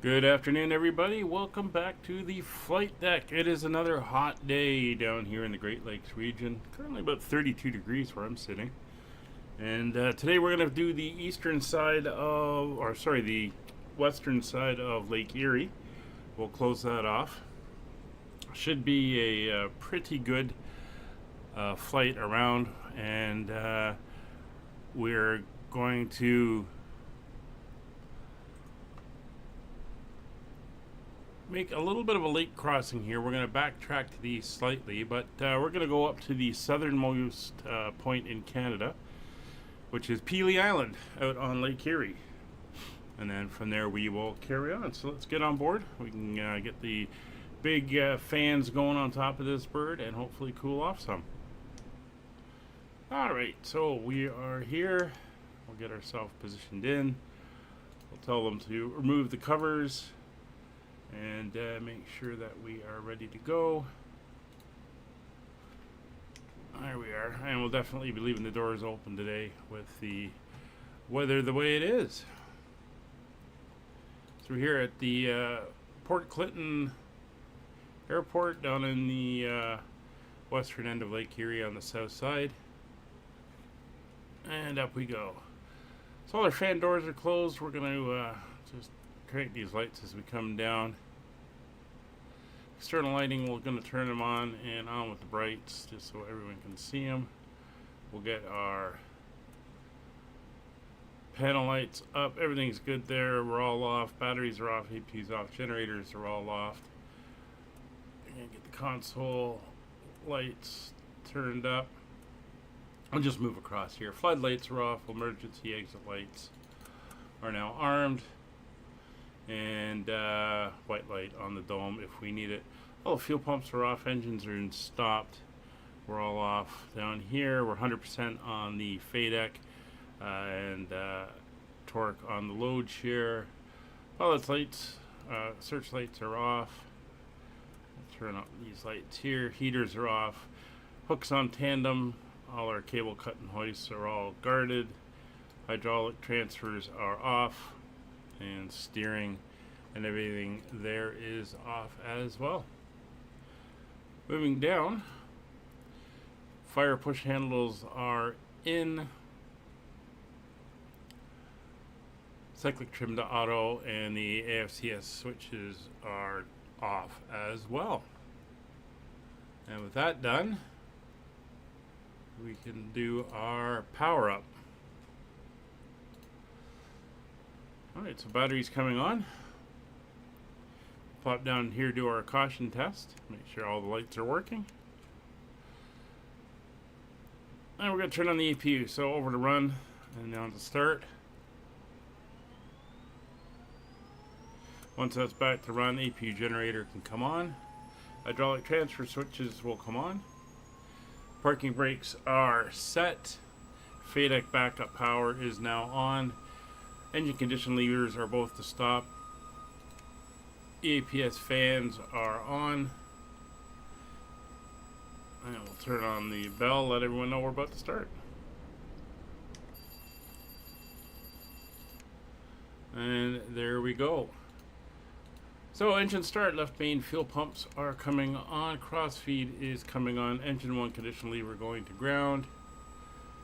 Good afternoon, everybody. Welcome back to the flight deck. It is another hot day down here in the Great Lakes region. Currently about 32 degrees where I'm sitting. And today we're going to do the eastern side of, the western side of Lake Erie. We'll close that off. Should be a pretty good flight around, and we're going to make a little bit of a lake crossing here. We're going to backtrack to the east slightly, but we're going to go up to the southernmost point in Canada, which is Pelee Island out on Lake Erie. And then from there we will carry on. So let's get on board. We can get the big fans going on top of this bird and hopefully cool off some. Alright, so we are here. We'll get ourselves positioned in. We'll tell them to remove the covers and make sure that we are ready to go. There we are, and we'll definitely be leaving the doors open today with the weather the way it is. So we're here at the Port Clinton Airport down in the western end of Lake Erie on the south side. And up we go. So all our fan doors are closed. We're going to just crank these lights as we come down. External lighting, we're going to turn them on and on with the brights just so everyone can see them. We'll get our panel lights up. Everything's good there. We're all off. Batteries are off. APU's off. Generators are all off. We're going to get the console lights turned up. I'll just move across here. Floodlights are off. Emergency exit lights are now armed. And white light on the dome if we need it. All the fuel pumps are off. Engines are stopped. We're all off. Down here we're 100% on the FADEC and torque on the load share. Pilot's lights, search lights are off. I'll turn up these lights here. Heaters are off. Hooks on tandem. All our cable cut and hoists are all guarded. Hydraulic transfers are off. And steering and everything there is off as well. Moving down, fire push handles are in, cyclic trim to auto, and the AFCS switches are off as well. And with that done, we can do our power up. Alright, so battery's coming on. Pop down here, do our caution test. Make sure all the lights are working. And we're going to turn on the APU. So over to run and down to start. Once that's back to run, APU generator can come on. Hydraulic transfer switches will come on. Parking brakes are set. FADEC backup power is now on. Engine condition levers are both to stop. EAPS fans are on. And we'll turn on the bell, let everyone know we're about to start. And there we go. So engine start, left main fuel pumps are coming on. Crossfeed is coming on. Engine 1 condition lever going to ground.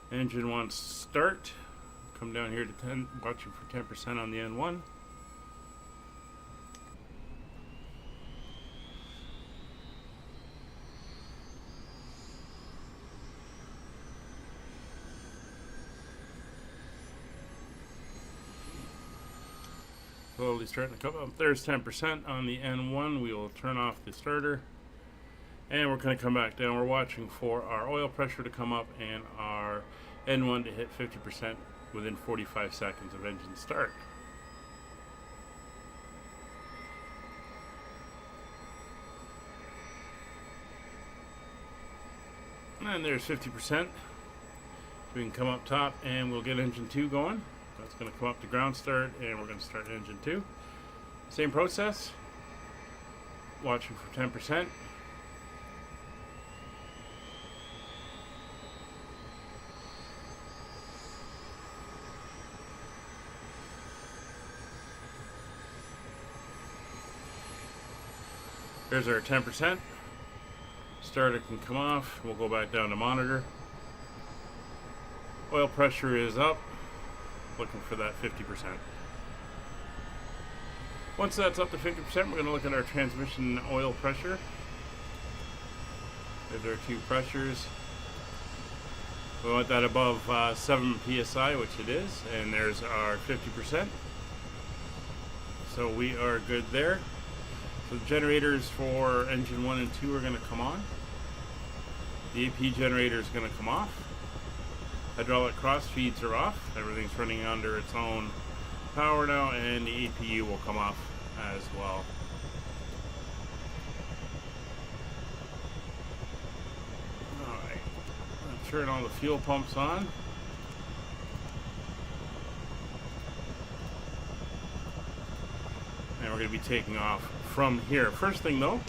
Engine 1 start. Come down here to 10, watching for 10% on the N1. Slowly starting to come up. There's 10% on the N1. We will turn off the starter. And we're going to come back down. We're watching for our oil pressure to come up and our N1 to hit 50% within 45 seconds of engine start. And there's 50%. We can come up top and we'll get engine 2 going. That's going to come up to ground start and we're going to start engine 2. Same process. Watching for 10%. Here's our 10%. Starter can come off. We'll go back down to monitor. Oil pressure is up. Looking for that 50%. Once that's up to 50%, we're going to look at our transmission oil pressure. There's our two pressures. We want that above 7 psi, which it is, and there's our 50%. So we are good there. So the generators for engine 1 and 2 are going to come on. The AP generator is going to come off. Hydraulic cross feeds are off. Everything's running under its own power now, and the APU will come off as well. Alright, I'll turn all the fuel pumps on. And we're going to be taking off from here. First thing though,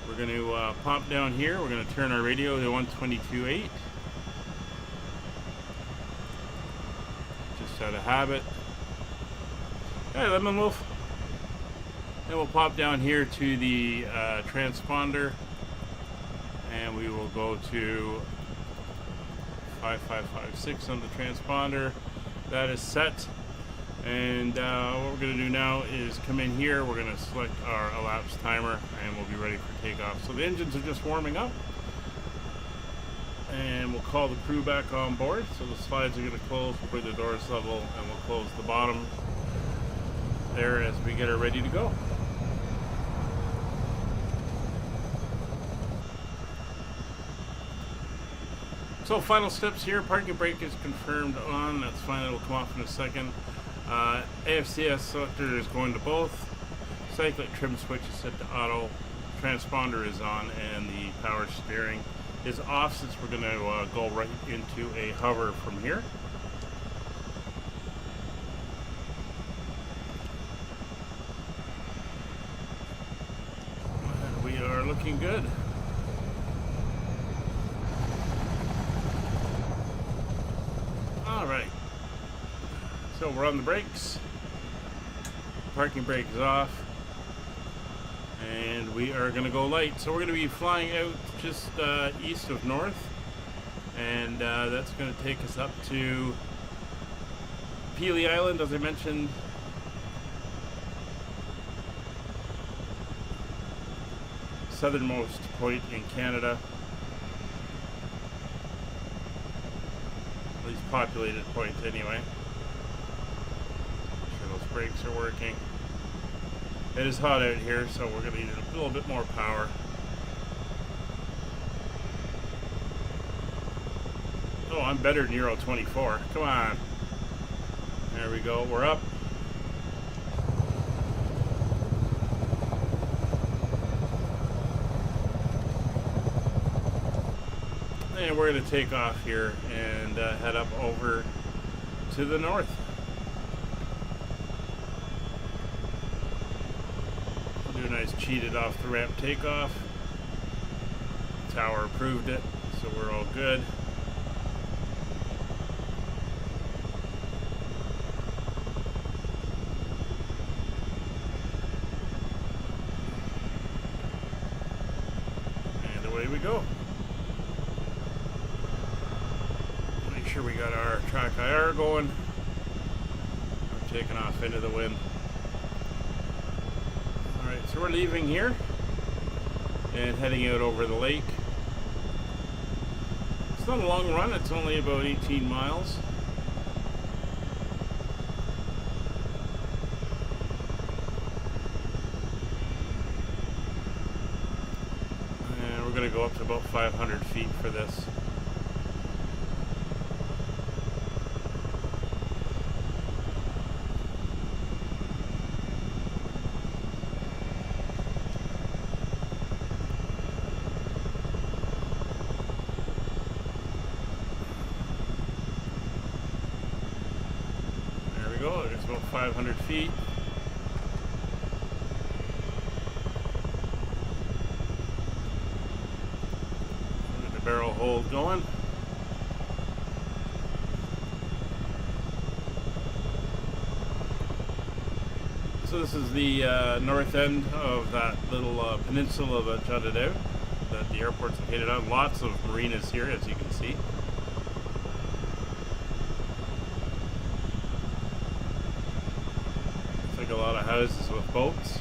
we're going to pop down here. We're going to turn our radio to 122.8. Just out of habit. Hey, Lemon Wolf. Then we'll pop down here to the transponder, and we will go to 5556 on the transponder. That is set. And what we're going to do now is come in here. We're going to select our elapsed timer, and we'll be ready for takeoff. So the engines are just warming up, and we'll call the crew back on board. So the slides are going to close. We'll bring the doors level, and we'll close the bottom there as we get her ready to go. So final steps here. Parking brake is confirmed on. That's fine. It'll come off in a second. AFCS selector is going to both. Cyclic trim switch is set to auto. Transponder is on, and the power steering is off, since we're going to go right into a hover from here. And we are looking good. All right. So we're on the brakes. Parking brake is off. And we are going to go light. So we're going to be flying out just east of north. And that's going to take us up to Pelee Island, as I mentioned. Southernmost point in Canada. At least populated point anyway. Brakes are working. It is hot out here, so we're going to need a little bit more power. Oh, I'm better than Euro 24. Come on. There we go. We're up. And we're going to take off here and head up over to the north. Do a nice cheated off the ramp takeoff. Tower approved it, so we're all good. And away we go. Make sure we got our track IR going. We're taking off into the wind. Alright, so we're leaving here and heading out over the lake. It's not a long run, it's only about 18 miles. And we're going to go up to about 500 feet for this. It's about 500 feet. Get the barrel hold going. So this is the north end of that little peninsula that jutted out, that the airport's located on. Lots of marinas here, as you can see. Looks like a lot of houses with boats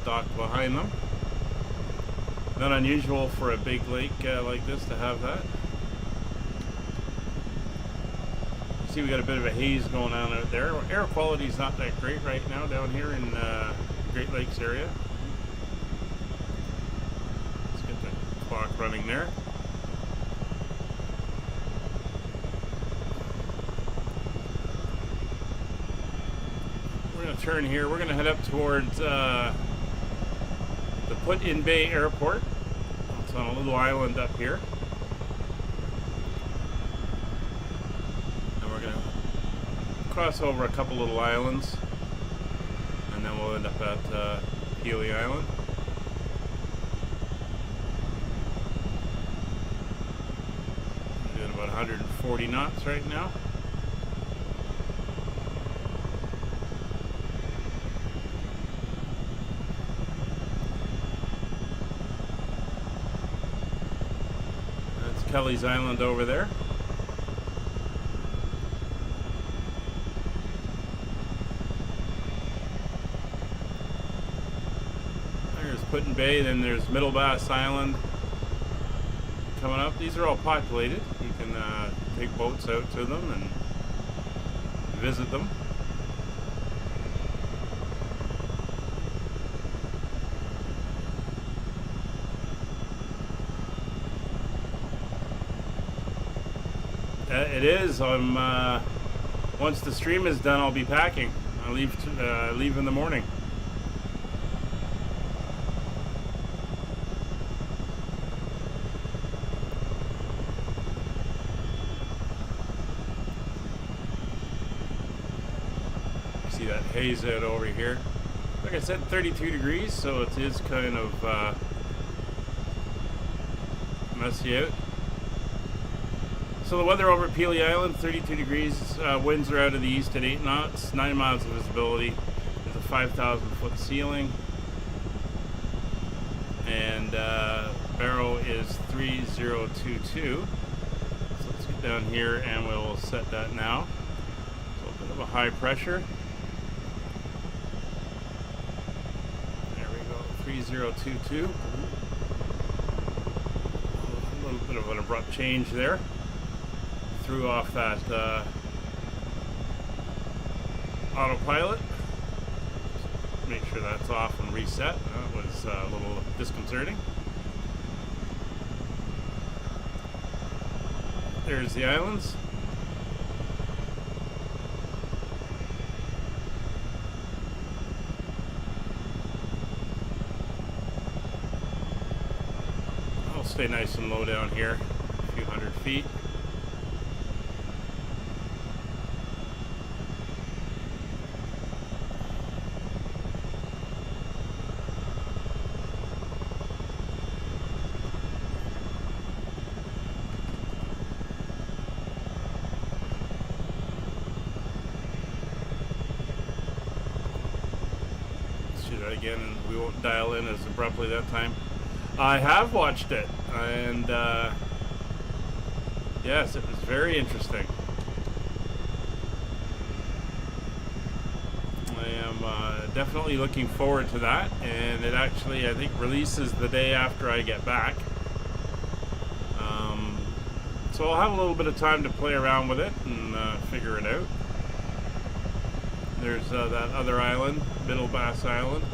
docked behind them. Not unusual for a big lake like this to have that. See, we got a bit of a haze going on out there. Air quality is not that great right now down here in the Great Lakes area. Let's get the clock running there. We're going to turn here. We're going to head up towards the Put-in-Bay Airport. It's on a little island up here. Cross over a couple little islands, and then we'll end up at Pelee Island. We're doing about 140 knots right now. That's Kelly's Island over there. Put-in-Bay, then there's Middle Bass Island coming up. These are all populated. You can take boats out to them and visit them. It is. Once the stream is done, I'll be packing. I'll leave in the morning. See that haze out over here. Like I said, 32 degrees, so it is kind of messy out. So the weather over at Pelee Island, 32 degrees, winds are out of the east at 8 knots, 9 miles of visibility. There's a 5,000 foot ceiling. And Barrow is 3022. So let's get down here and we'll set that now. So a bit of a high pressure. 3022. A little bit of an abrupt change there. Threw off that autopilot. Make sure that's off and reset. That was a little disconcerting. There's the islands. Stay nice and low down here, a few hundred feet. Let's do that again, and we won't dial in as abruptly that time. I have watched it, and yes, it was very interesting. I am definitely looking forward to that, and it actually, I think, releases the day after I get back. So I'll have a little bit of time to play around with it and figure it out. There's that other island, Middle Bass Island.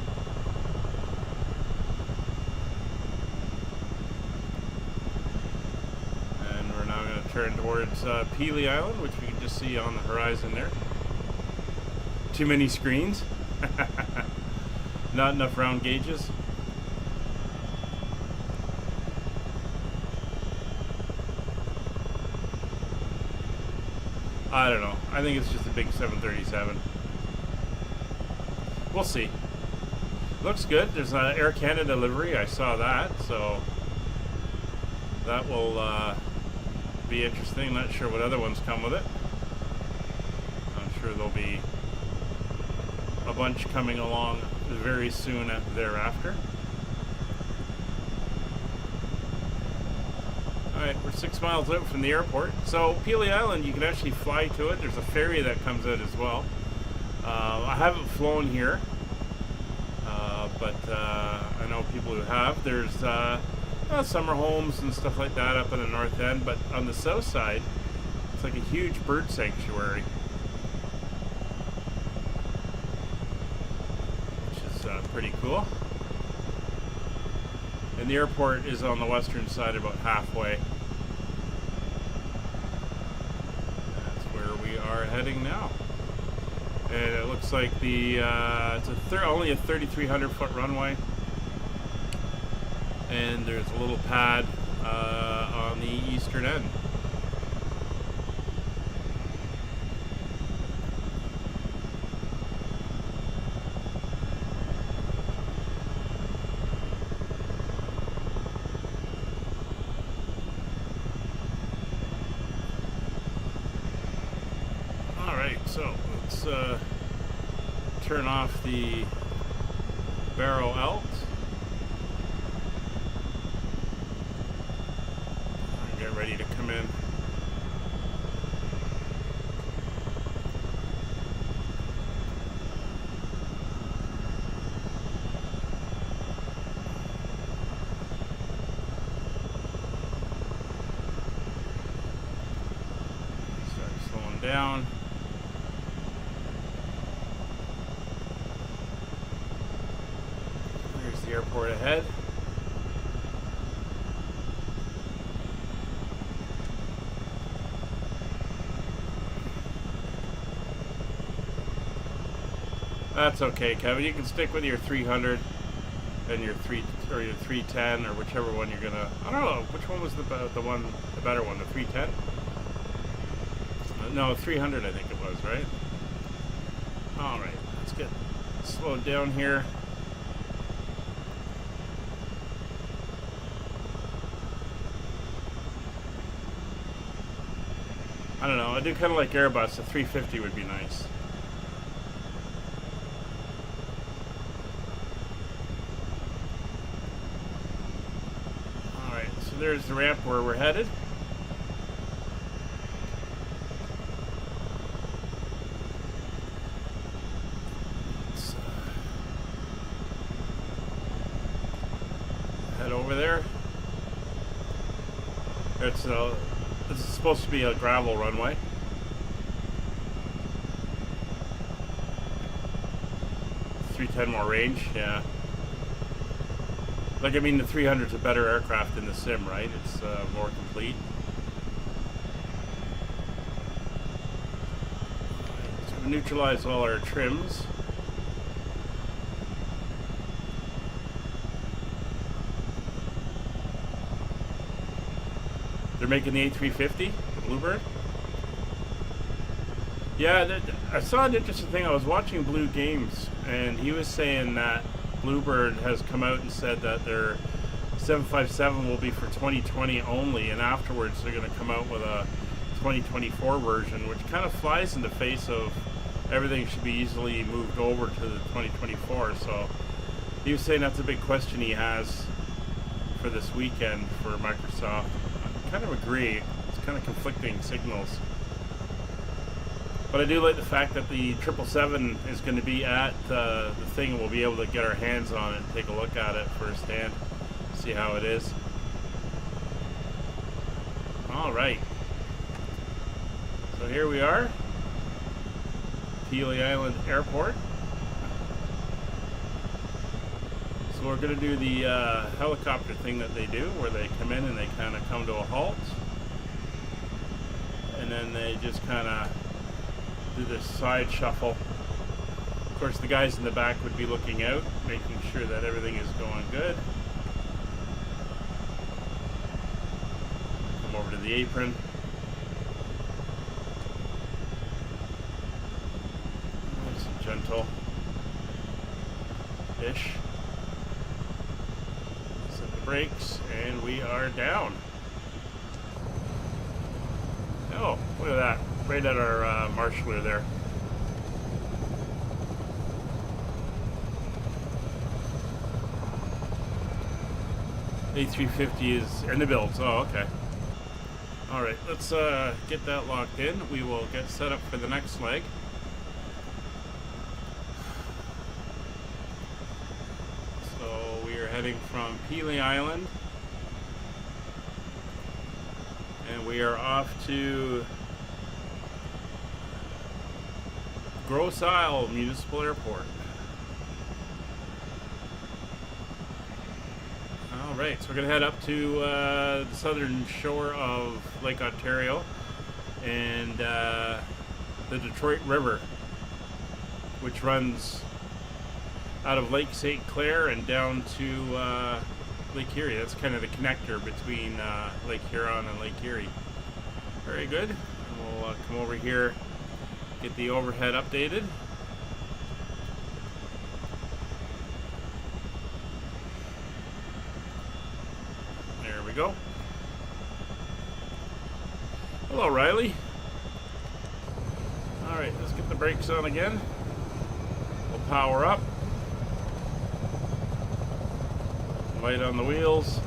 Turn towards Pelee Island, which we can just see on the horizon there. Too many screens. Not enough round gauges. I don't know. I think it's just a big 737. We'll see. Looks good. There's an Air Canada livery. I saw that, so that will be interesting. Not sure what other ones come with it. I'm sure there'll be a bunch coming along very soon thereafter. Alright, we're 6 miles out from the airport. So Pelee Island, you can actually fly to it. There's a ferry that comes out as well. I haven't flown here, but I know people who have. There's summer homes and stuff like that up in the north end, but on the south side, it's like a huge bird sanctuary, which is pretty cool. And the airport is on the western side, about halfway. That's where we are heading now. And it looks like the it's only a 3,300 foot runway, and there's a little pad on the eastern end. All right, so let's turn off the barrel out. Get ready to come in. Start slowing down. There's the airport ahead. That's okay, Kevin. You can stick with your 300 and your 310 or whichever one you're gonna. I don't know which one was the better one, the 310. No, 300. I think it was, right? All right, let's get slowed down here. I don't know. I do kind of like Airbus. A 350 would be nice. There's the ramp where we're headed. Let's head over there. This is supposed to be a gravel runway. .310 more range, yeah. Like, I mean, the 300 is a better aircraft in the sim, right? It's more complete. So we neutralize all our trims. They're making the A350, the Bluebird. Yeah, I saw an interesting thing. I was watching Blue Games, and he was saying that Bluebird has come out and said that their 757 will be for 2020 only, and afterwards they're going to come out with a 2024 version, which kind of flies in the face of everything should be easily moved over to the 2024. So he was saying that's a big question he has for this weekend for Microsoft. I kind of agree. It's kind of conflicting signals. But I do like the fact that the 777 is going to be at the thing, and we'll be able to get our hands on it and take a look at it firsthand, see how it is. All right. So here we are, Pelee Island Airport. So we're going to do the helicopter thing that they do, where they come in and they kind of come to a halt, and then they just kind of do this side shuffle. Of course, the guys in the back would be looking out, making sure that everything is going good. Come over to the apron. Nice and gentle-ish. Set the brakes, and we are down. Oh, look at that. Right at our marshaller there. A350 is in the builds. Oh, okay. All right, let's get that locked in. We will get set up for the next leg. So we are heading from Pelee Island, and we are off to Grosse Municipal Airport. Alright, so we're going to head up to the southern shore of Lake Ontario and the Detroit River, which runs out of Lake St. Clair and down to Lake Erie. That's kind of the connector between Lake Huron and Lake Erie. Very good. And we'll come over here, get the overhead updated. There we go. Hello, Riley. Alright, let's get the brakes on again. We'll power up. Light on the wheels.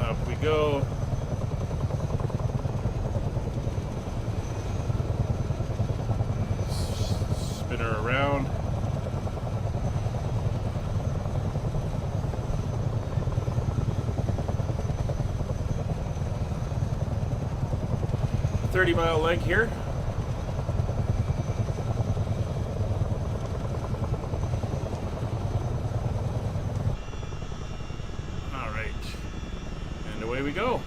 Up we go. Spin her around. A 30-mile leg here. All right, and away we go.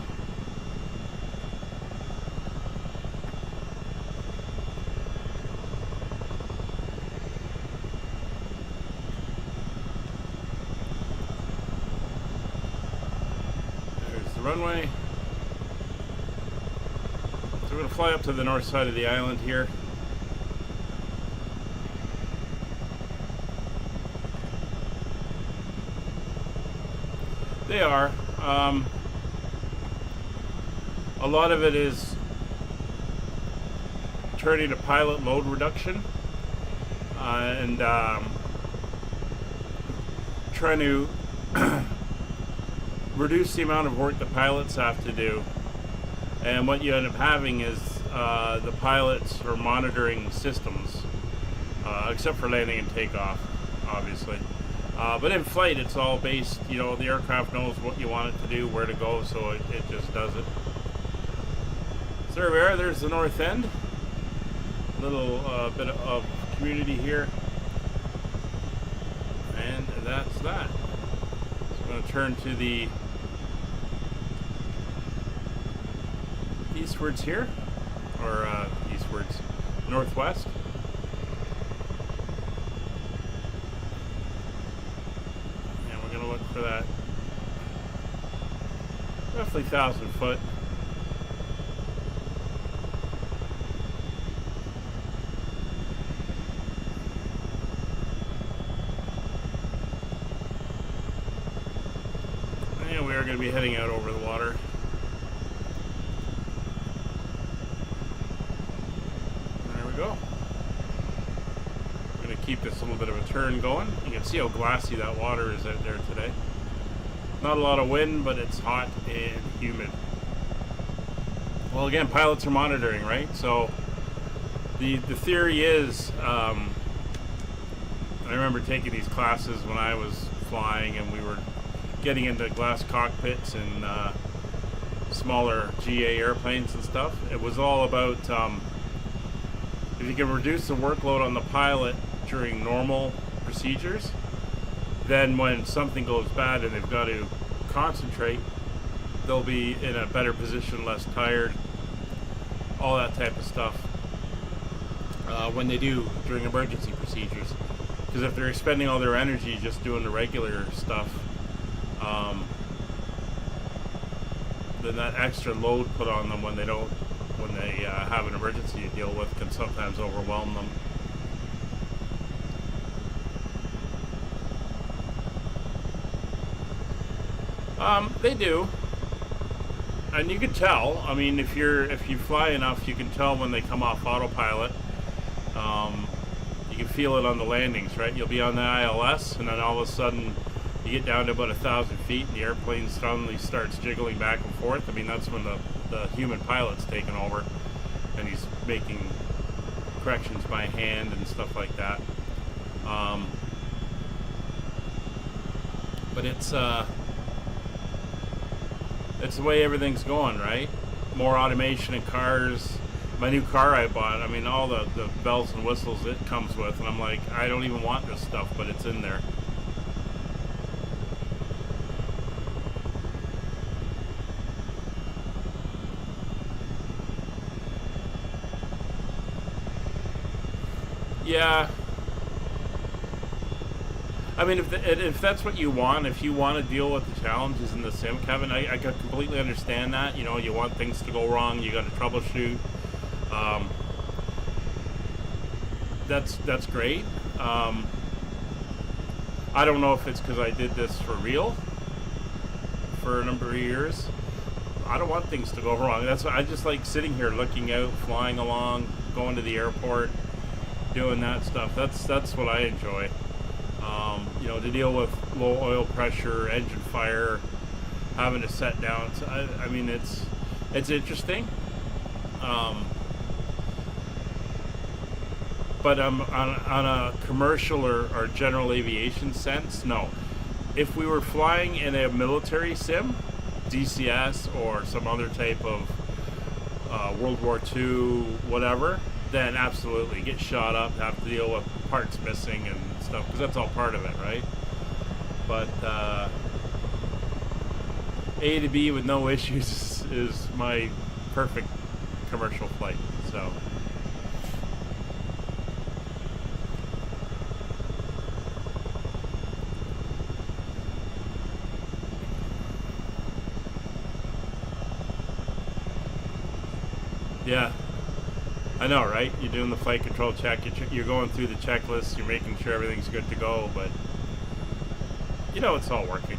There's the runway. So we're going to fly up to the north side of the island here. They are. A lot of it is turning to pilot load reduction and trying to reduce the amount of work the pilots have to do. And what you end up having is the pilots are monitoring systems, except for landing and takeoff, obviously. But in flight, it's all based, you know, the aircraft knows what you want it to do, where to go, so it just does it. So there we are, there's the north end. Little bit of community here. And that's that. So I'm going to turn to the eastwards here, or eastwards, northwest. And we're going to look for that roughly 1,000 foot. And we are going to be heading out over the water. Go. I'm going to keep this a little bit of a turn going. You can see how glassy that water is out there today. Not a lot of wind, but it's hot and humid. Well, again, pilots are monitoring, right? So the theory is, I remember taking these classes when I was flying, and we were getting into glass cockpits and smaller GA airplanes and stuff. It was all about if you can reduce the workload on the pilot during normal procedures, then when something goes bad and they've got to concentrate, they'll be in a better position, less tired, all that type of stuff when they do during emergency procedures. Because if they're expending all their energy just doing the regular stuff, then that extra load put on them when they have an emergency to deal with can sometimes overwhelm them. They do. And you can tell. I mean, if you fly enough, you can tell when they come off autopilot. You can feel it on the landings, right? You'll be on the ILS, and then all of a sudden, you get down to about 1,000 feet, and the airplane suddenly starts jiggling back and forth. I mean, that's when the human pilot's taken over, and he's making corrections by hand and stuff like that. But it's the way everything's going, right? More automation in cars. My new car I bought, I mean, all the bells and whistles it comes with, and I'm like, I don't even want this stuff, but it's in there. Yeah. I mean, if that's what you want, if you want to deal with the challenges in the sim, Kevin, I completely understand that. You know, you want things to go wrong, you got to troubleshoot. That's great. I don't know if it's because I did this for real for a number of years. I don't want things to go wrong. That's why I just like sitting here looking out, flying along, going to the airport, doing that stuff. That's what I enjoy. You know, to deal with low oil pressure, engine fire, having to set down. So I mean, it's interesting. But on a commercial or general aviation sense, no. If we were flying in a military sim, DCS or some other type of World War II, whatever, then absolutely get shot up, have to deal with parts missing and stuff, because that's all part of it, right? But A to B with no issues is my perfect commercial flight. So yeah, I know, right? You're doing the flight control check, you're going through the checklist, you're making sure everything's good to go, but you know it's all working.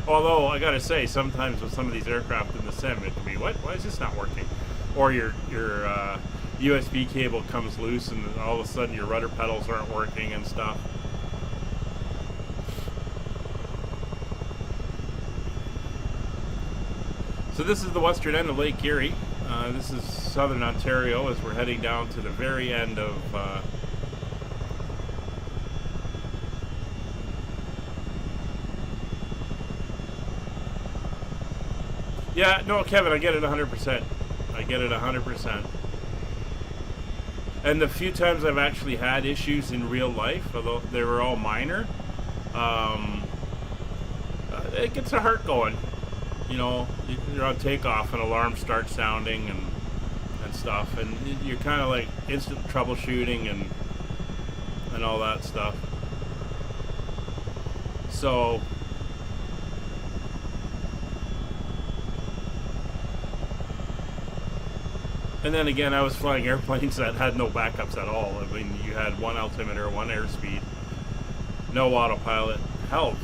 Although, I gotta say, sometimes with some of these aircraft in the sim, it can be, what? Why is this not working? Or your USB cable comes loose and all of a sudden your rudder pedals aren't working and stuff. So this is the western end of Lake Erie. This is southern Ontario as we're heading down to the very end of yeah, no, Kevin, I get it 100%. I get it 100%. And the few times I've actually had issues in real life, although they were all minor, it gets the heart going. You know, you're on takeoff, an alarm starts sounding and stuff, and you're kind of like instant troubleshooting and all that stuff. So and then again, I was flying airplanes that had no backups at all. I mean, you had one altimeter, one airspeed, no autopilot. Hell,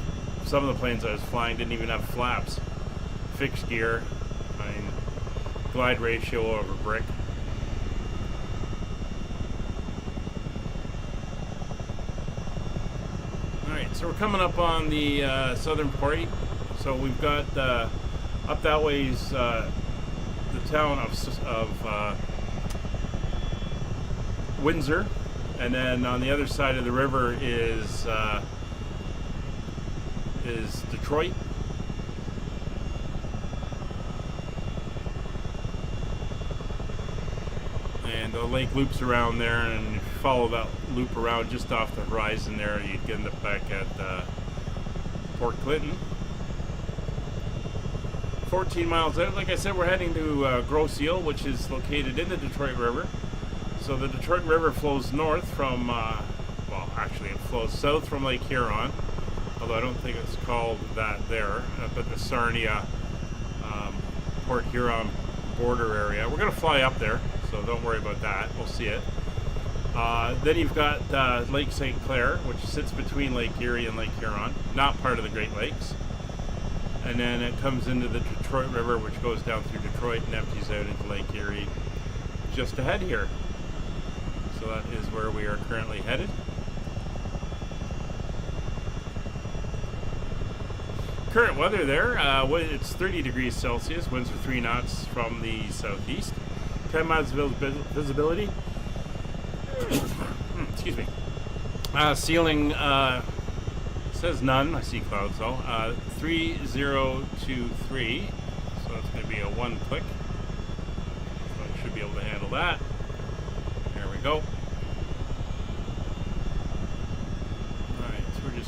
some of the planes I was flying didn't even have flaps. Fixed gear, I mean, glide ratio over brick. Alright, so we're coming up on the southern point. So we've got up that ways the town of Windsor, and then on the other side of the river is Detroit. And the lake loops around there, and if you follow that loop around just off the horizon there, you get end up back at Port Clinton. 14 miles out. Like I said, we're heading to Grosse, which is located in the Detroit River. So the Detroit River flows north from, well, actually it flows south from Lake Huron, although I don't think it's called that there, but the Sarnia, Port Huron border area. We're going to fly up there, so don't worry about that. We'll see it. Then you've got Lake St. Clair, which sits between Lake Erie and Lake Huron, not part of the Great Lakes. and then it comes into the Detroit River, which goes down through Detroit and empties out into Lake Erie just ahead here. So that is where we are currently headed. Current weather there, it's 30 degrees Celsius, winds are 3 knots from the southeast, 10 miles of visibility. Excuse me. Ceiling says none, I see clouds though. 3023, so that's going to be a 1 click. So I should be able to handle that. There we go.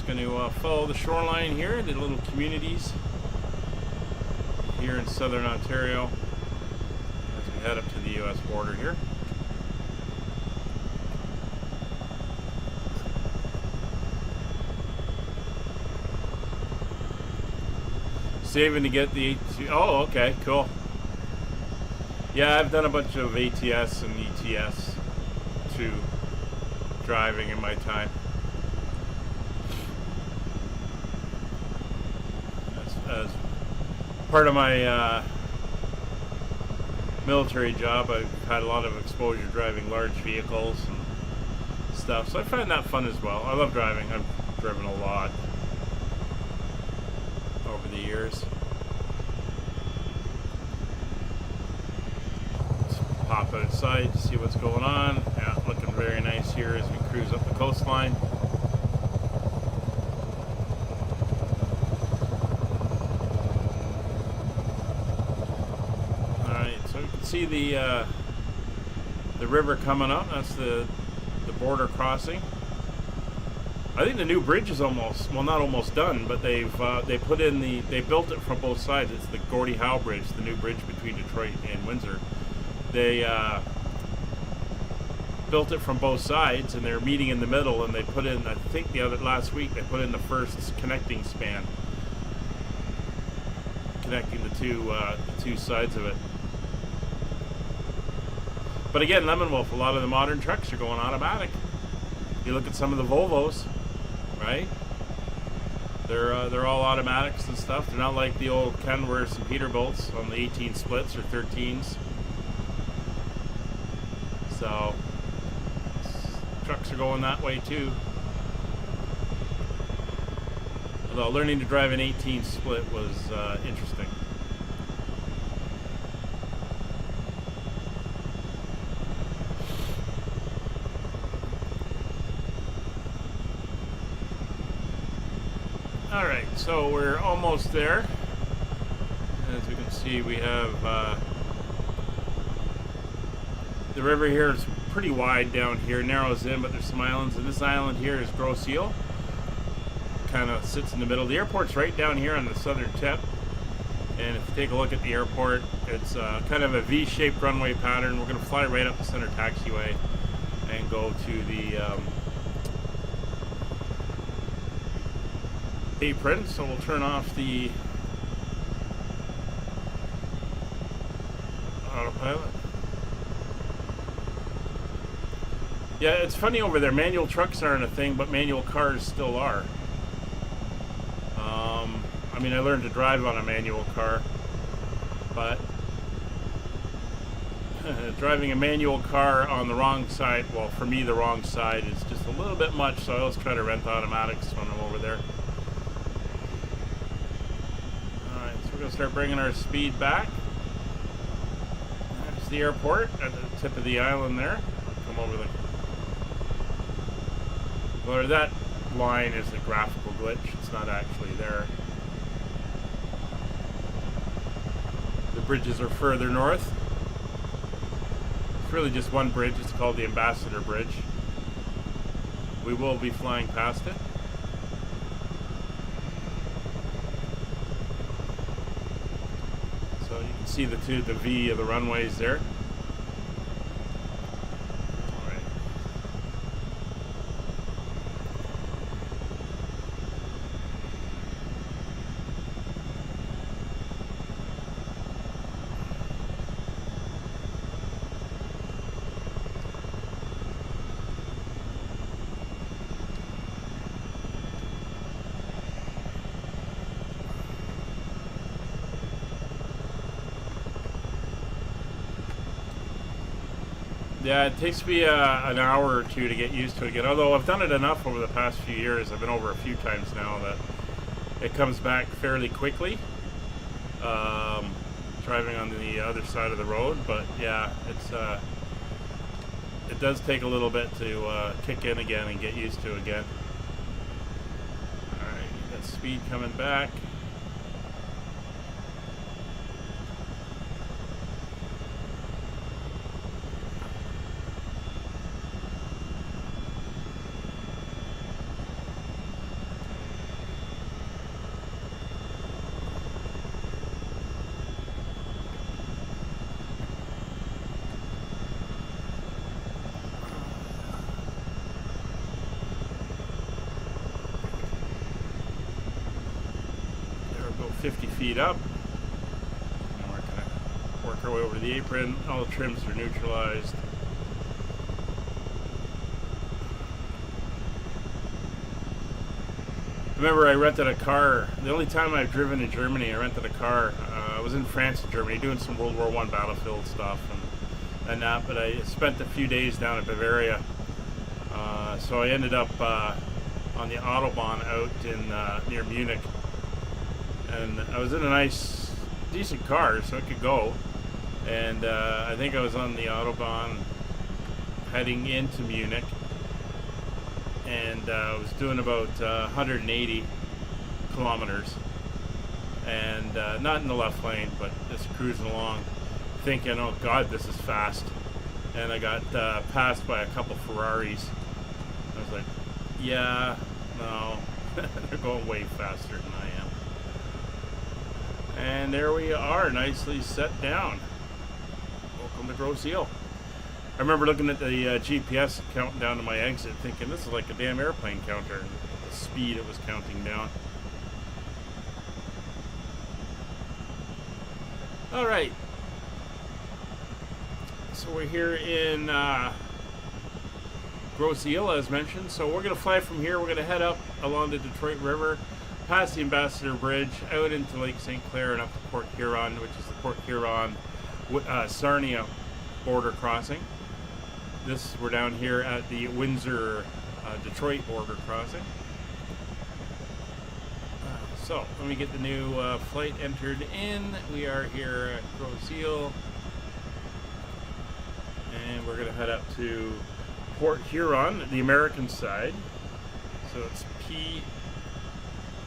Going to follow the shoreline here, the little communities here in southern Ontario as we head up to the US border here. Saving to get the oh, okay, cool. Yeah, I've done a bunch of ATS and ETS to driving in my time. As part of my military job, I've had a lot of exposure driving large vehicles and stuff, so I find that fun as well. I love driving. I've driven a lot over the years. Let's pop outside to see what's going on. Yeah, looking very nice here as we cruise up the coastline. See the river coming up. That's the border crossing. I think the new bridge is almost, well, not almost done, but they put in they built it from both sides. It's the Gordie Howe Bridge, the new bridge between Detroit and Windsor. They built it from both sides, and they're meeting in the middle. And they put in, I think last week, they put in the first connecting span, connecting the two sides of it. But again, Lemonwolf, a lot of the modern trucks are going automatic. You look at some of the Volvos, right? They're all automatics and stuff. They're not like the old Kenworths and Peterbilts on the 18 splits or 13s. So trucks are going that way too. Although learning to drive an 18 split was interesting. Alright, so we're almost there. As we can see, we have the river here is pretty wide down here, narrows in, but there's some islands, and this island here is Grosse. Kind of sits in the middle. The airport's right down here on the southern tip, and if you take a look at the airport, it's kind of a V-shaped runway pattern. We're going to fly right up the center taxiway and go to the apron, so we'll turn off the autopilot. Yeah, it's funny over there. Manual trucks aren't a thing, but manual cars still are. I mean, I learned to drive on a manual car, but driving a manual car on the wrong side, well, for me, the wrong side is just a little bit much, so I always try to rent automatics when I'm over there. Alright, so we're going to start bringing our speed back. There's the airport at the tip of the island there. Come over the... Well, that line is a graphical glitch. It's not actually there. The bridges are further north. It's really just one bridge. It's called the Ambassador Bridge. We will be flying past it. So you can see the V of the runways there. Yeah, it takes me an hour or two to get used to it again. Although I've done it enough over the past few years, I've been over a few times now, that it comes back fairly quickly. Driving on the other side of the road, but yeah, it does take a little bit to kick in again and get used to again. All right, got speed coming back. There we go, 50 feet up. And we're gonna work our way over to the apron. All the trims are neutralized. I remember I rented a car. The only time I've driven in Germany, I rented a car. I was in France and Germany doing some World War I battlefield stuff and that, but I spent a few days down in Bavaria. So I ended up on the Autobahn out in near Munich. And I was in a nice, decent car, so I could go. And I think I was on the Autobahn heading into Munich. And I was doing about 180 kilometers, and not in the left lane, but just cruising along, thinking, oh God, this is fast. And I got passed by a couple Ferraris. I was like, yeah, no, they're going way faster than I am. And there we are, nicely set down. Welcome to Grosse. I remember looking at the GPS counting down to my exit, thinking this is like a damn airplane counter, the speed it was counting down. All right, so we're here in Grosse, as mentioned. So we're going to fly from here. We're going to head up along the Detroit River, past the Ambassador Bridge, out into Lake St. Clair and up to Port Huron, which is the Port Huron Sarnia border crossing. We're down here at the Windsor Detroit border crossing. So let me get the new flight entered in. We are here at Grosse, and we're going to head up to Port Huron, the American side. So it's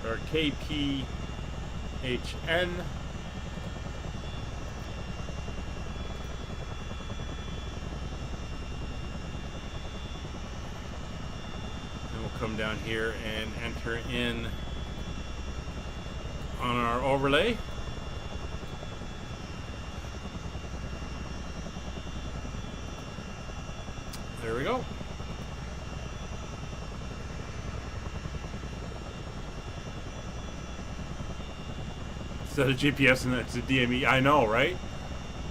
KPHN. Come down here and enter in on our overlay. There we go. Instead of GPS and it's a DME. I know, right?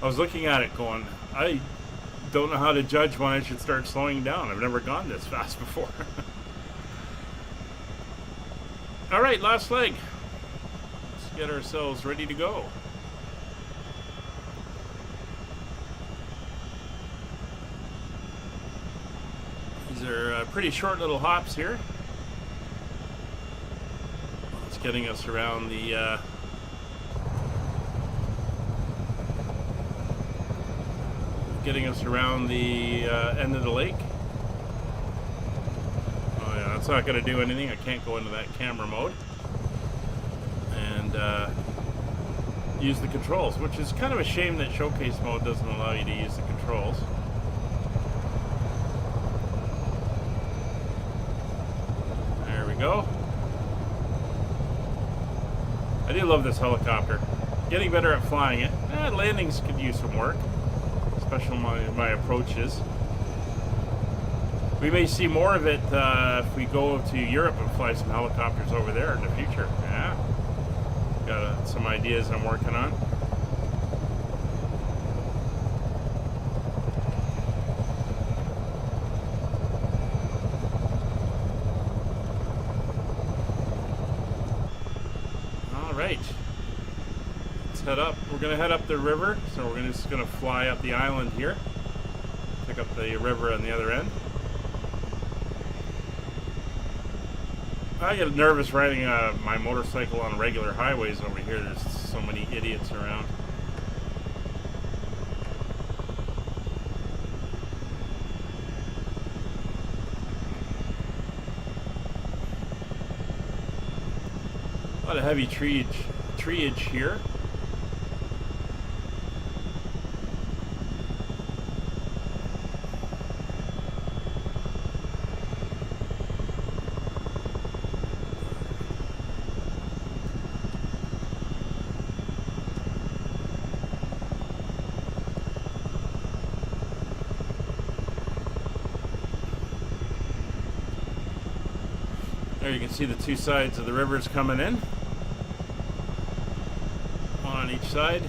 I was looking at it going, I don't know how to judge when I should start slowing down. I've never gone this fast before. All right, last leg. Let's get ourselves ready to go. These are pretty short little hops here. It's getting us around the end of the lake. It's not going to do anything. I can't go into that camera mode and use the controls, which is kind of a shame that showcase mode doesn't allow you to use the controls. There we go. I do love this helicopter. Getting better at flying it. Landings could use some work, especially my approaches. We may see more of it if we go to Europe and fly some helicopters over there in the future. Yeah, got some ideas I'm working on. All right, let's head up. We're gonna head up the river, so we're just gonna fly up the island here. Pick up the river on the other end. I get nervous riding my motorcycle on regular highways over here. There's so many idiots around. A lot of heavy treeage here. There you can see the two sides of the rivers coming in. One on each side.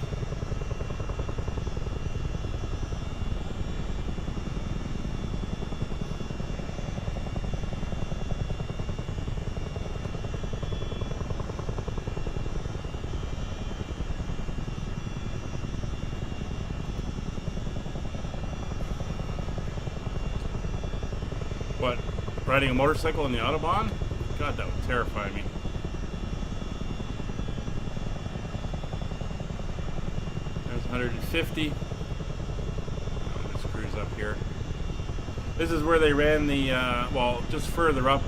What? Riding a motorcycle on the Autobahn? God, that would terrify me. There's 150. Oh, this cruise up here. This is where they ran the, well, just further up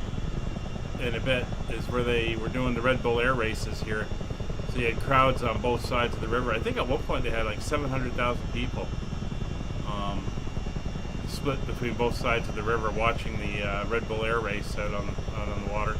in a bit is where they were doing the Red Bull Air races here. So you had crowds on both sides of the river. I think at one point they had like 700,000 people split between both sides of the river watching the Red Bull Air race out on the water.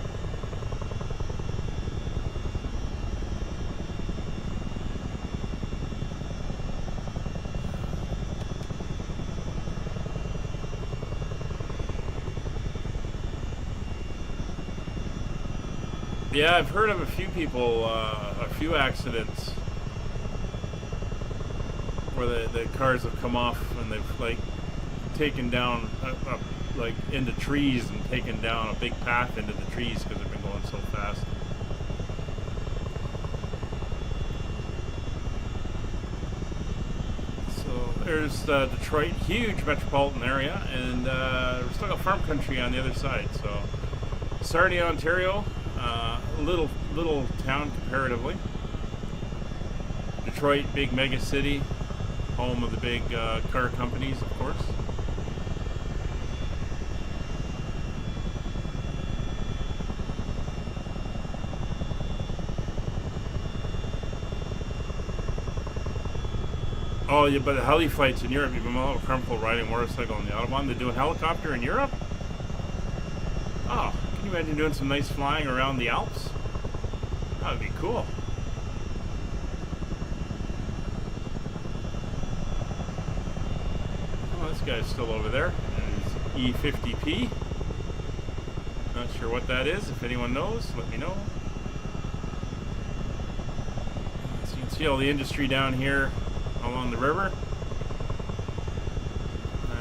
Yeah, I've heard of a few people, a few accidents where the cars have come off and they've like taken down like into trees and taken down a big path into the trees because they've been going so fast. So there's Detroit, huge metropolitan area, and we've still got farm country on the other side. So Sarnia, Ontario. Little town comparatively. Detroit, big mega city, home of the big car companies, of course. Oh yeah, but the heli fights in Europe, you've been a comfortable riding a motorcycle on the Autobahn. They're doing helicopter in Europe? Oh. Can you imagine doing some nice flying around the Alps? That would be cool. Oh, this guy's still over there. There's E50P. Not sure what that is. If anyone knows, let me know. So you can see all the industry down here along the river.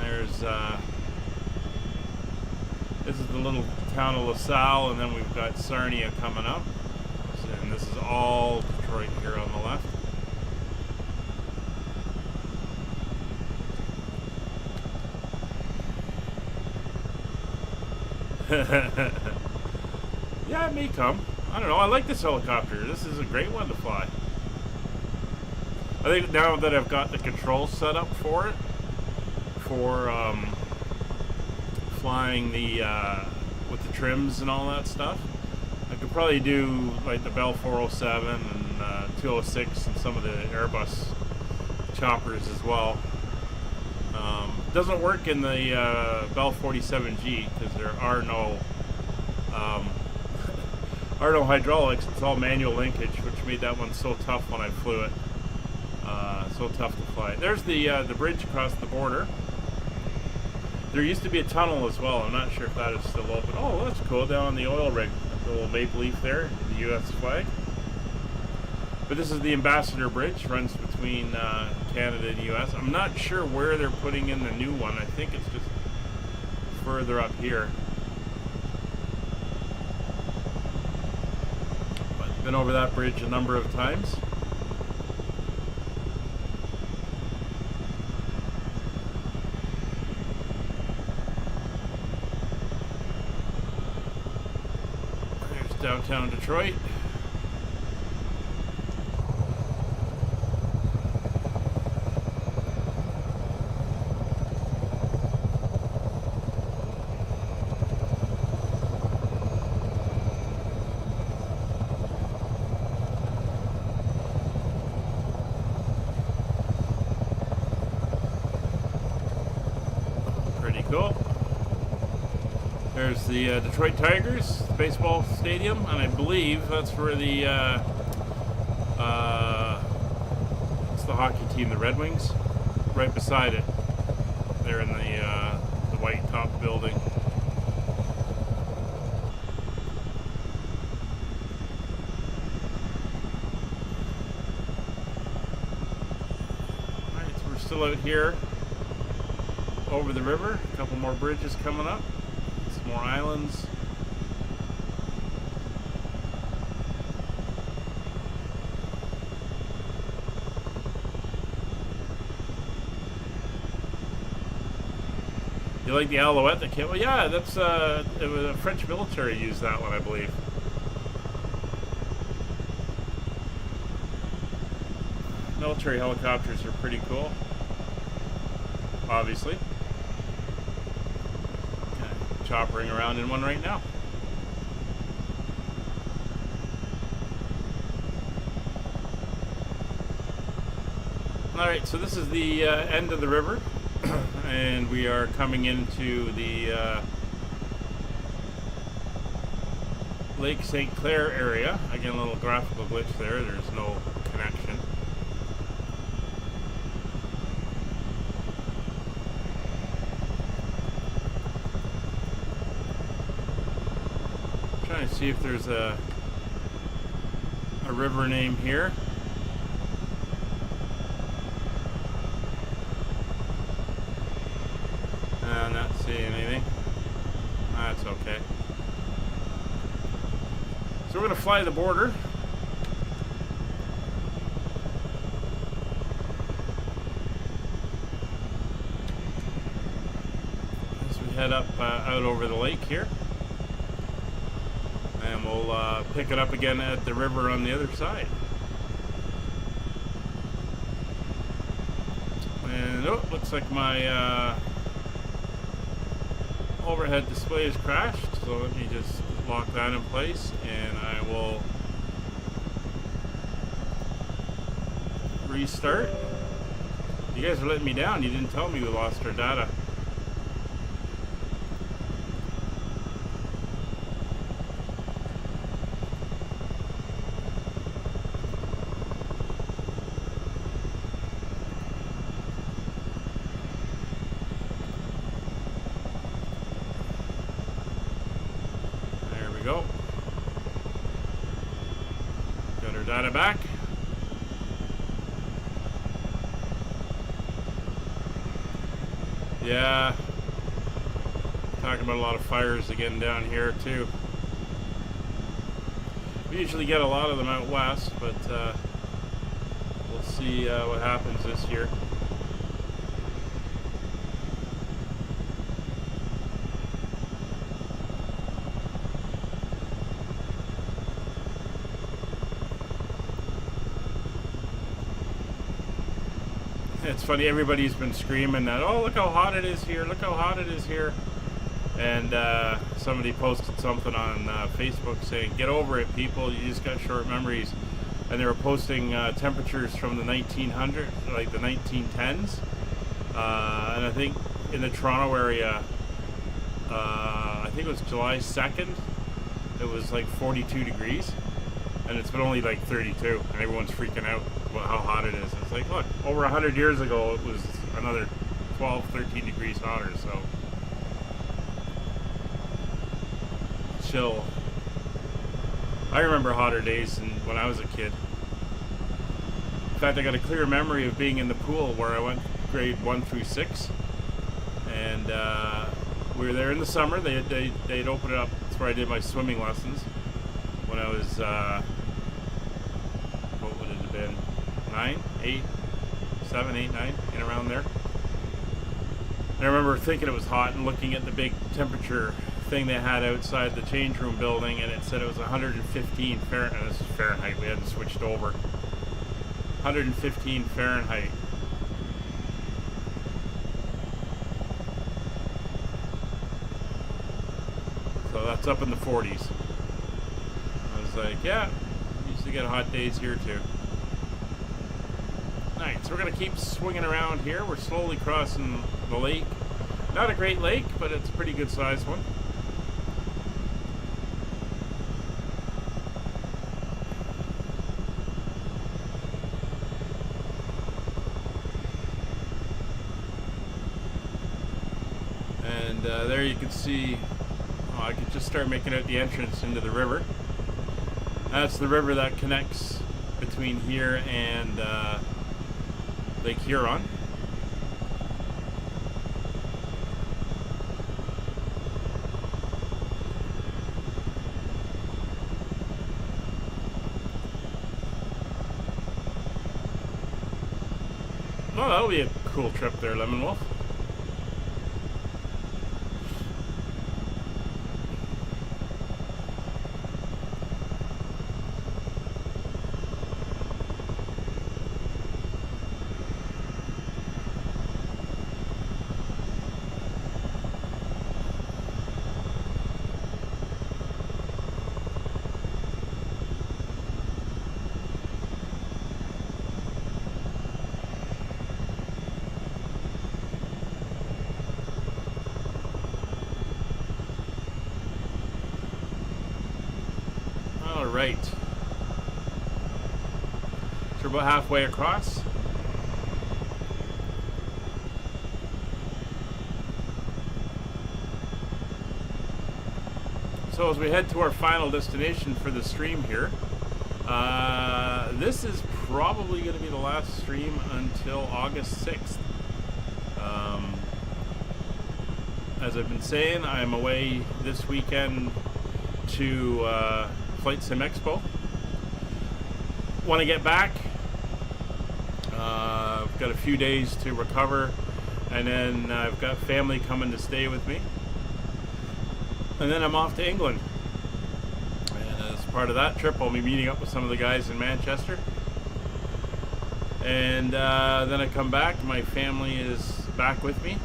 There's this is the little town of LaSalle, and then we've got Sarnia coming up. And this is all Detroit here on the left. Yeah, it may come. I don't know. I like this helicopter. This is a great one to fly. I think now that I've got the controls set up for it, for flying the with the trims and all that stuff, I could probably do like the Bell 407 and 206 and some of the Airbus choppers as well. Doesn't work in the Bell 47G because there are no hydraulics. It's all manual linkage, which made that one so tough when I flew it. So tough to fly. There's the bridge across the border. There used to be a tunnel as well. I'm not sure if that is still open. Oh, that's cool. Down on the oil rig, the little maple leaf there, the U.S. flag. But this is the Ambassador Bridge, runs between Canada and U.S. I'm not sure where they're putting in the new one. I think it's just further up here. But been over that bridge a number of times. downtown Detroit. Pretty cool. There's the Detroit Tigers baseball stadium, and I believe that's where the it's the hockey team, the Red Wings, right beside it. They're in the white top building. All right, so we're still out here over the river. A couple more bridges coming up. Some more islands. You like the Alouette that came? Well, yeah, that's it was a French military used that one, I believe. Military helicopters are pretty cool, obviously. Choppering around in one right now. Alright, so this is the end of the river, and we are coming into the Lake St. Clair area. Again, a little graphical glitch there, there's no connection. See if there's a river name here. Not seeing anything. That's okay. So we're going to fly the border. As we head up out over the lake here. And we'll pick it up again at the river on the other side. And oh, looks like my overhead display has crashed. So let me just lock that in place, and I will restart. You guys are letting me down. You didn't tell me we lost our data. Go. Got our data back. Yeah. Talking about a lot of fires again down here too. We usually get a lot of them out west, but we'll see what happens this year. It's funny, everybody's been screaming that, oh, look how hot it is here, look how hot it is here. And somebody posted something on Facebook saying, get over it, people, you just got short memories. And they were posting temperatures from the 1900s, like the 1910s. And I think in the Toronto area, I think it was July 2nd, it was like 42 degrees. And it's been only like 32, and everyone's freaking out about how hot it is. It's like, look, over 100 years ago, it was another 12, 13 degrees hotter, so chill. I remember hotter days when I was a kid. In fact, I got a clear memory of being in the pool where I went grade 1 through 6, and we were there in the summer. They'd open it up. That's where I did my swimming lessons when I was, what would it have been, 9, 8, 7, 8, 9, and around there. And I remember thinking it was hot and looking at the big temperature thing they had outside the change room building, and it said it was 115 Fahrenheit. This is Fahrenheit. We hadn't switched over. 115 Fahrenheit. So that's up in the 40s. I was like, yeah, used to get hot days here too. Alright, so we're going to keep swinging around here. We're slowly crossing the lake. Not a great lake, but it's a pretty good sized one. And there you can see, I could just start making out the entrance into the river. That's the river that connects between here and Lake Huron. Well, that'll be a cool trip there, Lemon Wolf. Right. So we're about halfway across. So as we head to our final destination for the stream here, this is probably going to be the last stream until August 6th. As I've been saying, I'm away this weekend to Flight Sim Expo. Want to get back. I've got a few days to recover, and then I've got family coming to stay with me, and then I'm off to England. And as part of that trip, I'll be meeting up with some of the guys in Manchester, and then I come back. My family is back with me,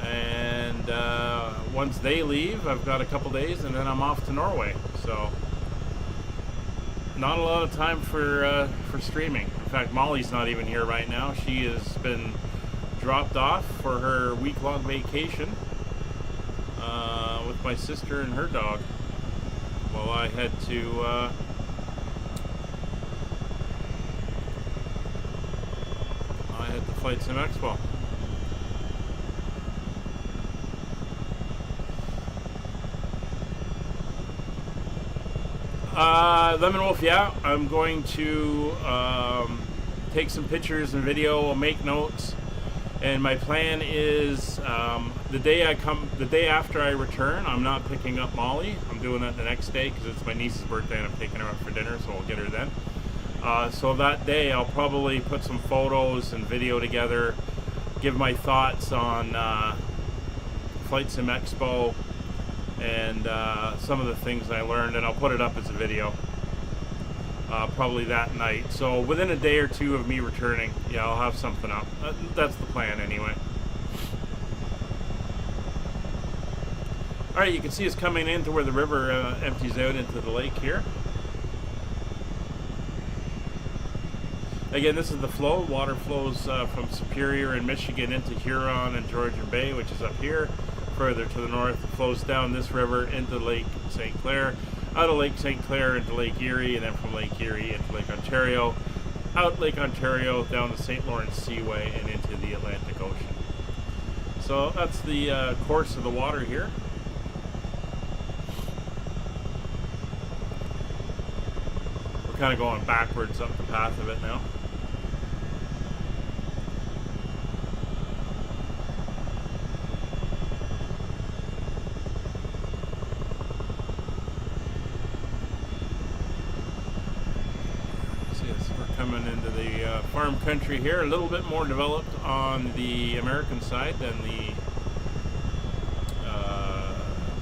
and once they leave, I've got a couple days, and then I'm off to Norway. So not a lot of time for streaming. In fact, Molly's not even here right now. She has been dropped off for her week-long vacation with my sister and her dog. While I head to Flight Sim Expo. Lemon Wolf, yeah, I'm going to take some pictures and video. I'll make notes, and my plan is the day after I return, I'm not picking up Molly. I'm doing that the next day because it's my niece's birthday and I'm taking her out for dinner, so I'll get her then. So that day, I'll probably put some photos and video together, give my thoughts on Flight Sim Expo and some of the things I learned, and I'll put it up as a video probably that night. So within a day or two of me returning, yeah, I'll have something up. That's the plan anyway. Alright, you can see us coming into where the river empties out into the lake here. Again, this is the flow. Water flows from Superior in Michigan into Huron and Georgian Bay, which is up here. Further to the north, it flows down this river into Lake St. Clair, out of Lake St. Clair into Lake Erie, and then from Lake Erie into Lake Ontario, out Lake Ontario, down the St. Lawrence Seaway, and into the Atlantic Ocean. So that's the course of the water here. We're kind of going backwards up the path of it now. Coming into the farm country here, a little bit more developed on the American side than the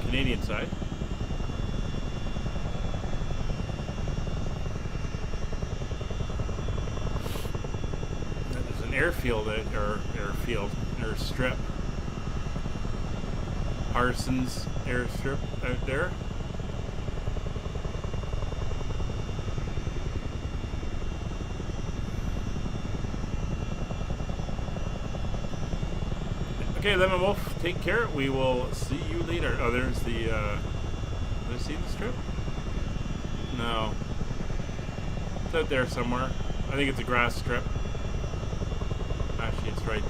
Canadian side. There's an airfield, airstrip. Parsons airstrip out there. Okay, Lemon Wolf, take care. We will see you later. Oh, there's the, did I see the strip? No. It's out there somewhere. I think it's a grass strip. Actually, it's right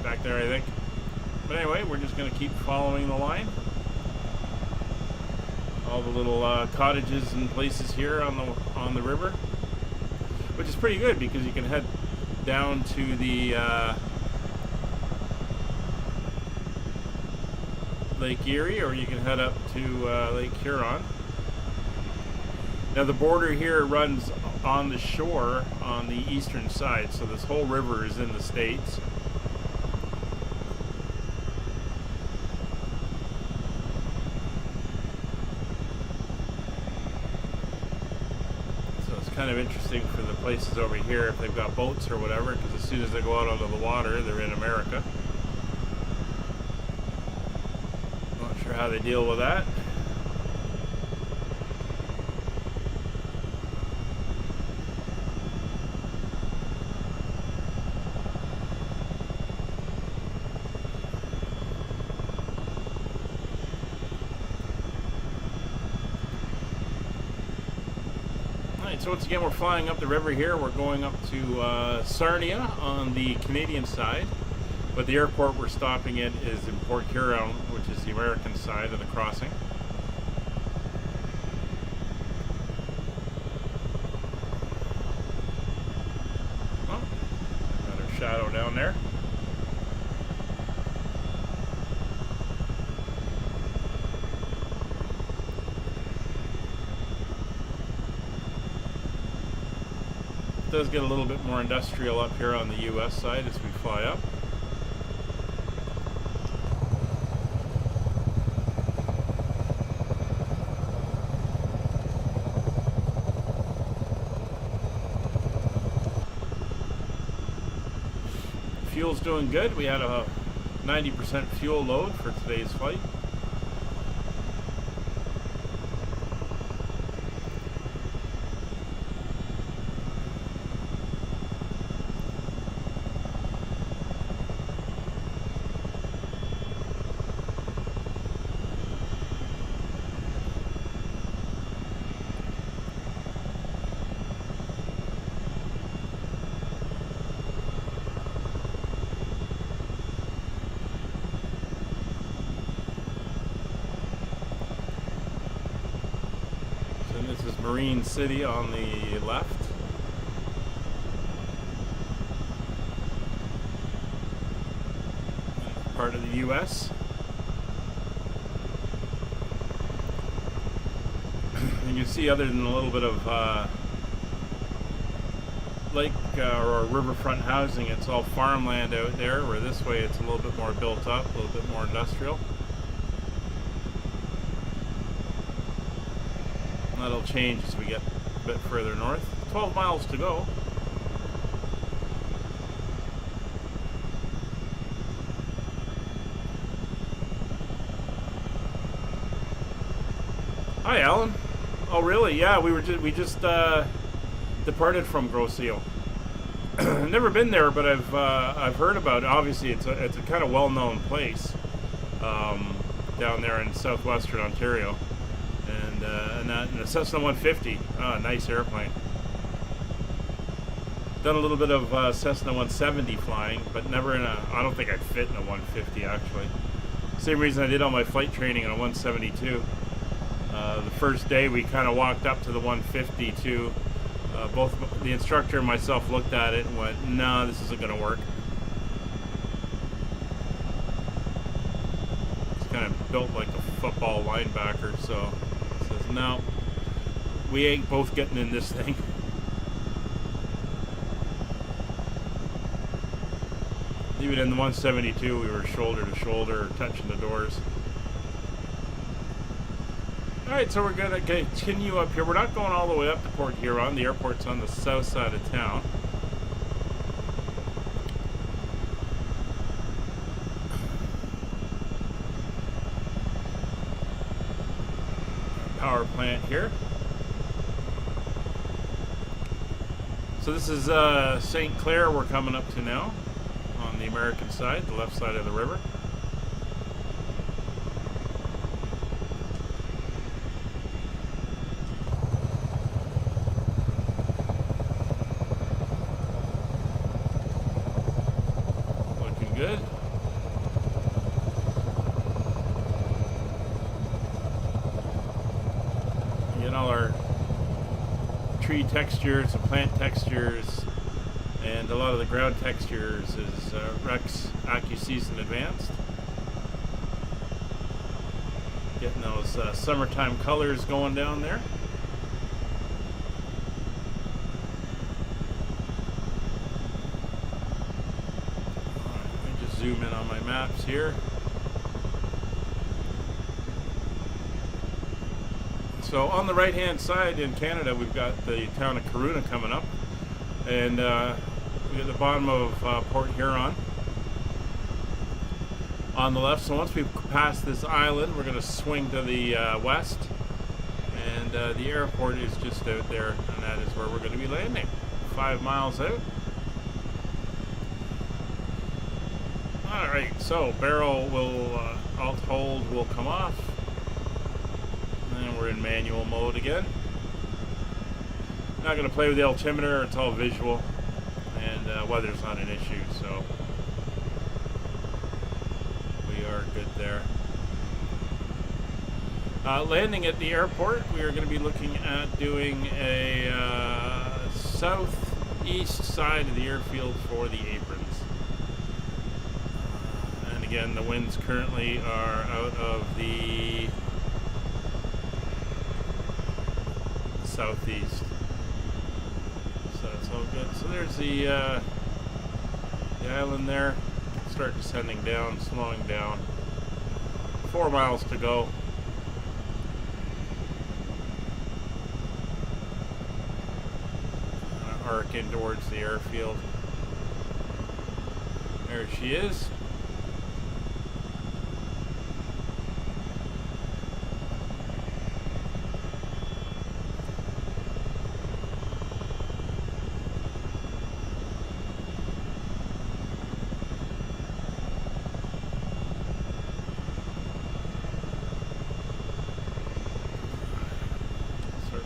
back there, I think. But anyway, we're just going to keep following the line. All the little cottages and places here on the river, which is pretty good because you can head down to the Lake Erie, or you can head up to Lake Huron. Now the border here runs on the shore on the eastern side, so this whole river is in the States. So it's kind of interesting for the places over here if they've got boats or whatever, because as soon as they go out onto the water, they're in America. Not sure how they deal with that. So once again, we're flying up the river here. We're going up to Sarnia on the Canadian side, but the airport we're stopping at is in Port Huron, which is the American side of the crossing. Oh, got our shadow down there. It does get a little bit more industrial up here on the US side as we fly up. Fuel's doing good. We had a 90% fuel load for today's flight. This is Marine City on the left. Part of the US. You can see, other than a little bit of lake or riverfront housing, it's all farmland out there, where this way it's a little bit more built up, a little bit more industrial. That'll change as we get a bit further north. 12 miles to go. Hi, Alan. Oh, really? Yeah, we just departed from Grosse. Never been there, but I've heard about it. Obviously, it's a kind of well-known place down there in southwestern Ontario. And the Cessna 150, nice airplane. Done a little bit of Cessna 170 flying, but never in a, I don't think I'd fit in a 150 actually. Same reason I did all my flight training in a 172. The first day we kind of walked up to the 150 too. Both the instructor and myself looked at it and went, no, this isn't going to work. It's kind of built like a football linebacker, so says, no, we ain't both getting in this thing. Even in the 172, we were shoulder to shoulder, touching the doors. Alright, so we're going to continue up here. We're not going all the way up to Port Huron. The airport's on the south side of town. Power plant here. So this is St. Clair we're coming up to now on the American side, the left side of the river. Looking good. Again, all our tree textures and plant textures and a lot of the ground textures is Rex AccuSeason Advanced. Getting those summertime colors going down there. Alright, let me just zoom in on my maps here. So on the right hand side in Canada, we've got the town of Corunna coming up, and we got the bottom of Port Huron on the left. So once we pass this island, we're going to swing to the west, and the airport is just out there, and that is where we're going to be landing, 5 miles out. Alright, so barrel will, alt hold will come off. And we're in manual mode again. Not going to play with the altimeter, it's all visual, and weather's not an issue, so we are good there. Landing at the airport, we are going to be looking at doing a southeast side of the airfield for the aprons. And again, the winds currently are out of the southeast, so it's all good. So there's the island there. Start descending down, slowing down. 4 miles to go. Arc in towards the airfield. There she is.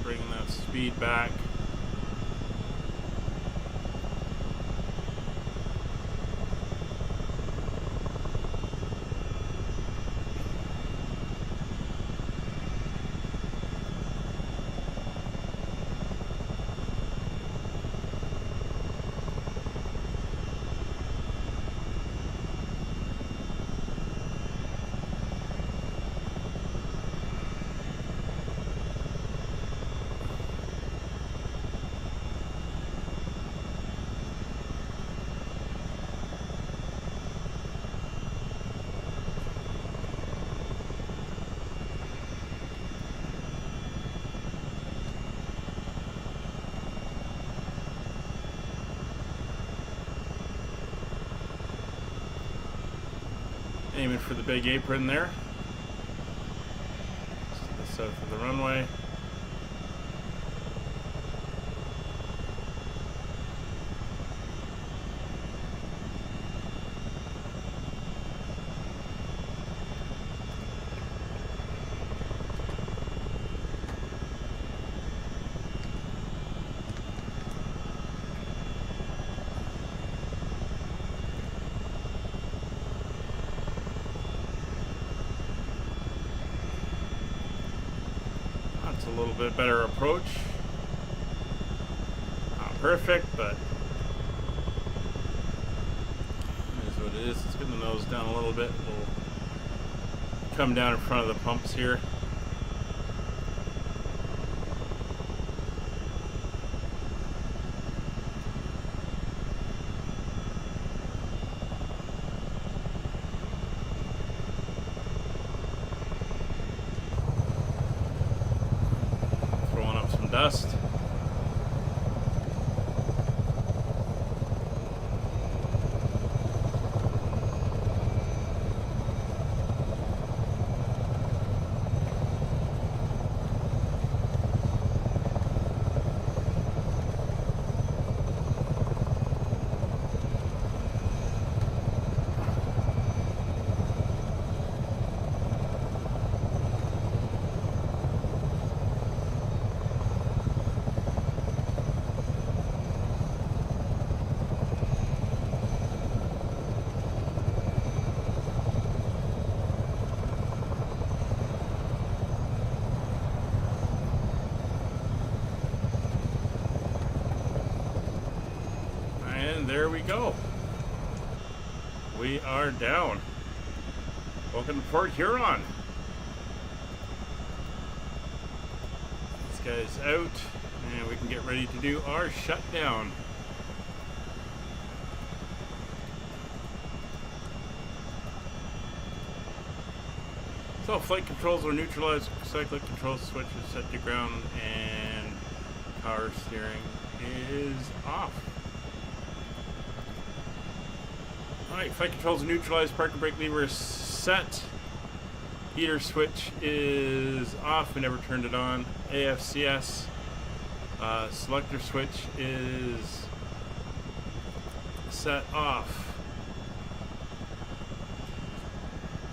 Bringing that speed back. Aiming for the big apron there. Just to the south of the runway. A little bit better approach. Not perfect, but it is what it is. Let's get the nose down a little bit. We'll come down in front of the pumps here. dust. There we go. We are down. Welcome to Port Huron. This guy's out, and we can get ready to do our shutdown. So flight controls are neutralized. Cyclic control switch is set to ground, and power steering is off. Alright, flight controls are neutralized, park and brake lever is set. Heater switch is off, we never turned it on. AFCS selector switch is set off.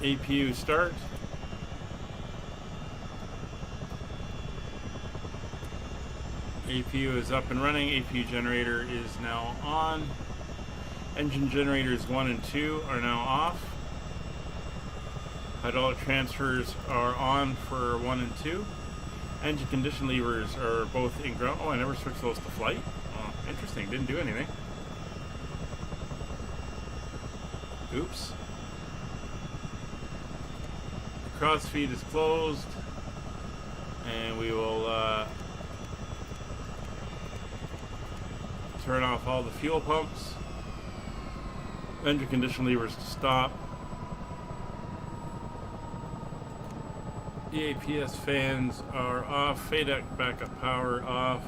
APU start. APU is up and running, APU generator is now on. Engine generators 1 and 2 are now off. Hydraulic transfers are on for 1 and 2. Engine condition levers are both in ground. Oh, I never switched those to flight. Oh, interesting. Didn't do anything. Oops. Cross feed is closed. And we will turn off all the fuel pumps. Engine condition levers to stop. EAPS fans are off. FADEC backup power off.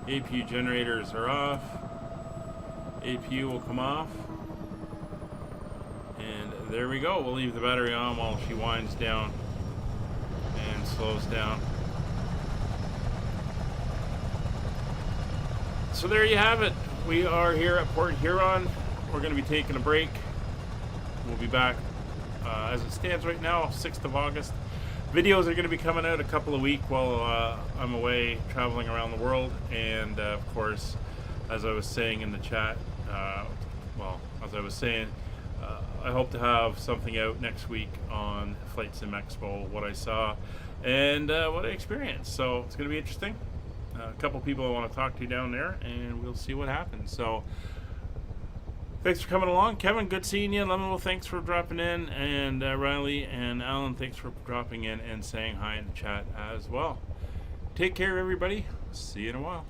APU generators are off. APU will come off. And there we go. We'll leave the battery on while she winds down and slows down. So there you have it. We are here at Port Huron. We're going to be taking a break. We'll be back as it stands right now, 6th of August. Videos are going to be coming out a couple of weeks while I'm away traveling around the world. And of course, as I was saying in the chat, I hope to have something out next week on Flight Sim Expo, what I saw and what I experienced. So it's going to be interesting. A couple people I want to talk to down there, and we'll see what happens. So thanks for coming along. Kevin, good seeing you. Lemonwell, thanks for dropping in. And Riley and Alan, thanks for dropping in and saying hi in the chat as well. Take care, everybody. See you in a while.